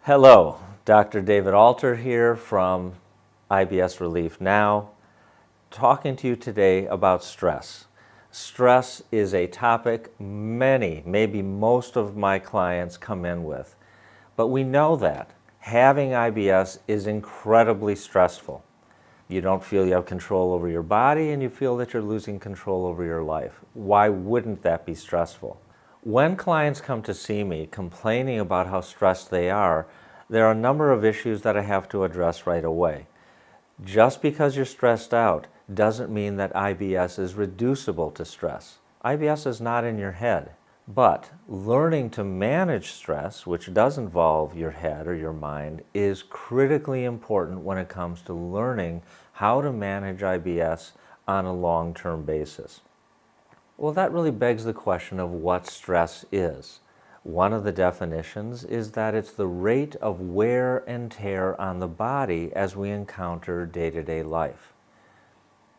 Hello, Dr. David Alter here from IBS Relief Now, talking to you today about stress. Stress is a topic many, maybe most of my clients come in with, but we know that having IBS is incredibly stressful. You don't feel you have control over your body and you feel that you're losing control over your life. Why wouldn't that be stressful? When clients come to see me complaining about how stressed they are, there are a number of issues that I have to address right away. Just because you're stressed out doesn't mean that IBS is reducible to stress. IBS is not in your head. But learning to manage stress, which does involve your head or your mind, is critically important when it comes to learning how to manage IBS on a long-term basis. Well, that really begs the question of what stress is. One of the definitions is that it's the rate of wear and tear on the body as we encounter day-to-day life.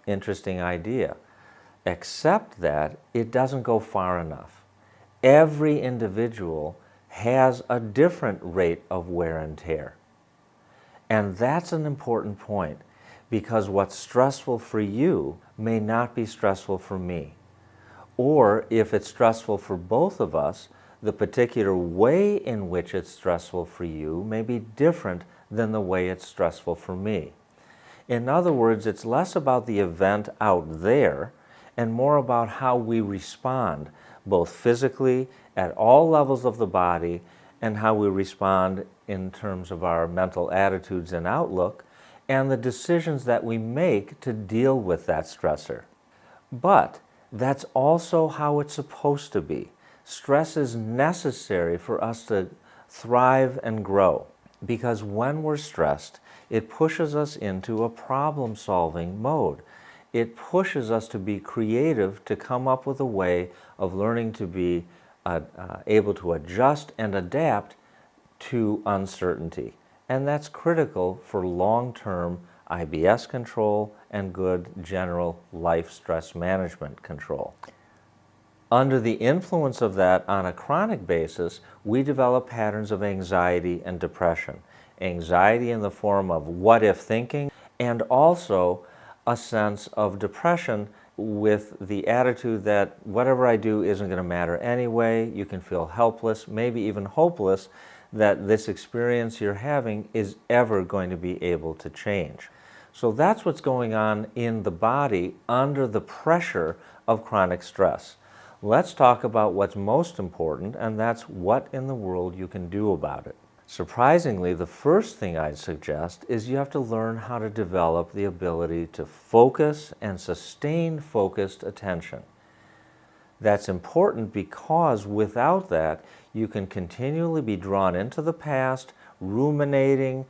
Interesting idea, except that it doesn't go far enough. Every individual has a different rate of wear and tear. And that's an important point, because what's stressful for you may not be stressful for me. Or if it's stressful for both of us, the particular way in which it's stressful for you may be different than the way it's stressful for me. In other words, it's less about the event out there and more about how we respond, both physically, at all levels of the body, and how we respond in terms of our mental attitudes and outlook, and the decisions that we make to deal with that stressor. But that's also how it's supposed to be. Stress is necessary for us to thrive and grow, because when we're stressed, it pushes us into a problem-solving mode. It pushes us to be creative, to come up with a way of learning to be able to adjust and adapt to uncertainty. And that's critical for long-term IBS control and good general life stress management control. Under the influence of that on a chronic basis, we develop patterns of anxiety and depression. Anxiety in the form of what-if thinking, and also a sense of depression with the attitude that whatever I do isn't going to matter anyway. You can feel helpless, maybe even hopeless, that this experience you're having is ever going to be able to change. So that's what's going on in the body under the pressure of chronic stress. Let's talk about what's most important, and that's what in the world you can do about it. Surprisingly, the first thing I'd suggest is you have to learn how to develop the ability to focus and sustain focused attention. That's important because without that, you can continually be drawn into the past, ruminating,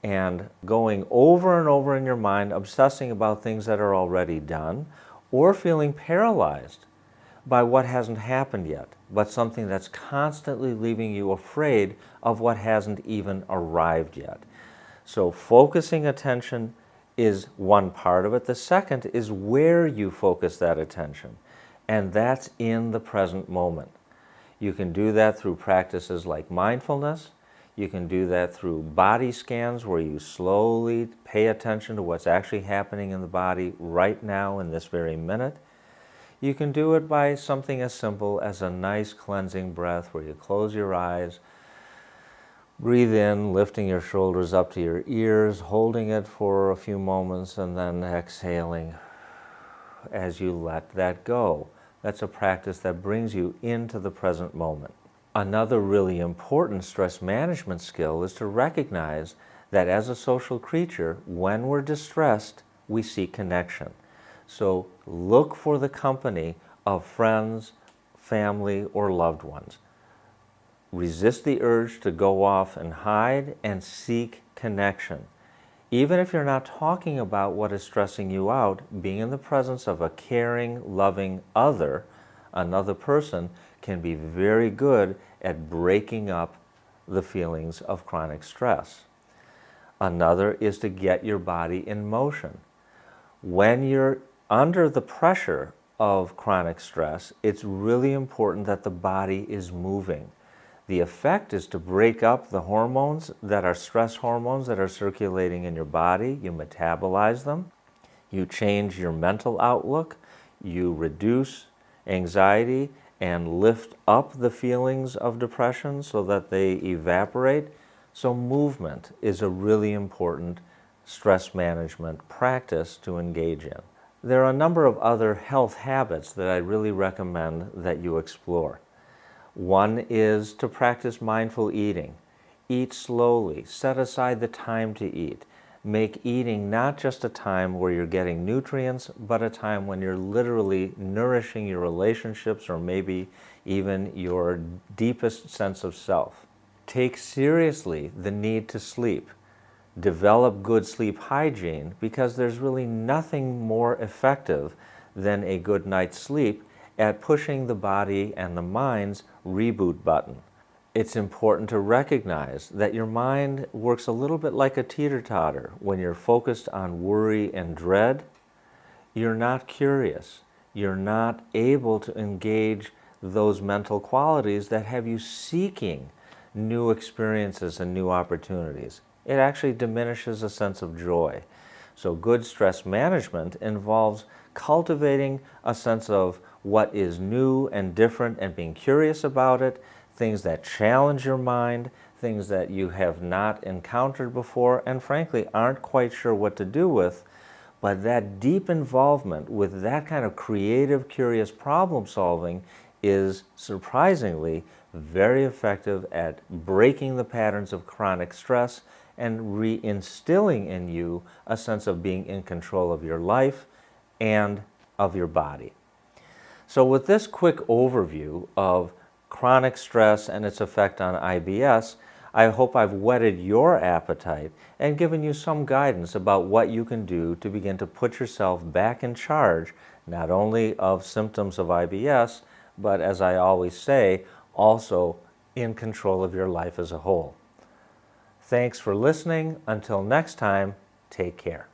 and going over and over in your mind, obsessing about things that are already done, or feeling paralyzed by what hasn't happened yet, but something that's constantly leaving you afraid of what hasn't even arrived yet. So focusing attention is one part of it. The second is where you focus that attention, and that's in the present moment. You can do that through practices like mindfulness. You can do that through body scans where you slowly pay attention to what's actually happening in the body right now in this very minute. You can do it by something as simple as a nice cleansing breath where you close your eyes, breathe in, lifting your shoulders up to your ears, holding it for a few moments, and then exhaling as you let that go. That's a practice that brings you into the present moment. Another really important stress management skill is to recognize that as a social creature, when we're distressed, we seek connection. So look for the company of friends, family, or loved ones. Resist the urge to go off and hide and seek connection. Even if you're not talking about what is stressing you out, being in the presence of a caring, loving other, another person, can be very good at breaking up the feelings of chronic stress. Another is to get your body in motion. When you're under the pressure of chronic stress, it's really important that the body is moving. The effect is to break up the hormones that are stress hormones that are circulating in your body. You metabolize them. You change your mental outlook. You reduce anxiety and lift up the feelings of depression so that they evaporate. So movement is a really important stress management practice to engage in. There are a number of other health habits that I really recommend that you explore. One is to practice mindful eating. Eat slowly. Set aside the time to eat. Make eating not just a time where you're getting nutrients, but a time when you're literally nourishing your relationships or maybe even your deepest sense of self. Take seriously the need to sleep. Develop good sleep hygiene, because there's really nothing more effective than a good night's sleep at pushing the body and the mind's reboot button. It's important to recognize that your mind works a little bit like a teeter-totter. When you're focused on worry and dread, you're not curious. You're not able to engage those mental qualities that have you seeking new experiences and new opportunities. It actually diminishes a sense of joy. So good stress management involves cultivating a sense of what is new and different and being curious about it, things that challenge your mind, things that you have not encountered before and frankly aren't quite sure what to do with. But that deep involvement with that kind of creative, curious problem solving is surprisingly very effective at breaking the patterns of chronic stress and reinstilling in you a sense of being in control of your life and of your body. So with this quick overview of chronic stress and its effect on IBS, I hope I've whetted your appetite and given you some guidance about what you can do to begin to put yourself back in charge, not only of symptoms of IBS, but as I always say, also in control of your life as a whole. Thanks for listening. Until next time, take care.